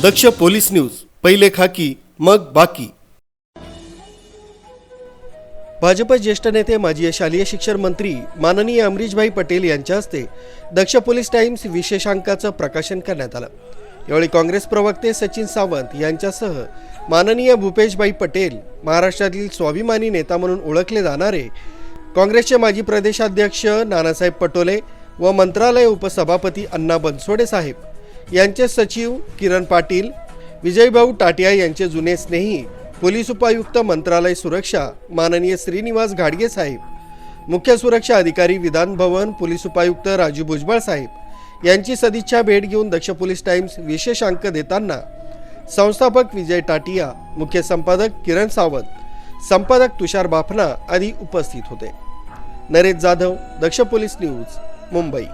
दक्ष police news, पहिले खाकी मग बाकी। भाजप ज्येष्ठ नेते माजी शालेय शिक्षण मंत्री माननीय अमरीशभाई पटेल यांच्या हस्ते दक्ष पोलीस टाइम्स विशेषांकाचं प्रकाशन करण्यात आलं। यावेळी काँग्रेस प्रवक्ते सचिन सावंत यांच्यासह माननीय भूपेशभाई पटेल, महाराष्ट्रातील स्वाभिमानी नेता म्हणून ओळखले जाणारे काँग्रेसचे माजी प्रदेशाध्यक्ष नानासाहेब पटोले व मंत्रालय उपसभापती अण्णा बनसोडे साहेब यांचे सचिव किरण पाटील, विजयभाऊ टाटिया यांचे जुने स्नेही पोलीस उपायुक्त मंत्रालय सुरक्षा माननीय श्रीनिवास घाडगे साहेब, मुख्य सुरक्षा अधिकारी विधान भवन पोलीस उपायुक्त राजू भुजबळ साहेब यांची सदिच्छा भेट घेऊन दक्ष पोलीस टाइम्स विशेष अंक देताना संस्थापक विजय टाटिया, मुख्य संपादक किरण सावंत, संपादक तुषार बाफना आदी उपस्थित होते। नरेश जाधव, दक्ष पोलीस न्यूज, मुंबई।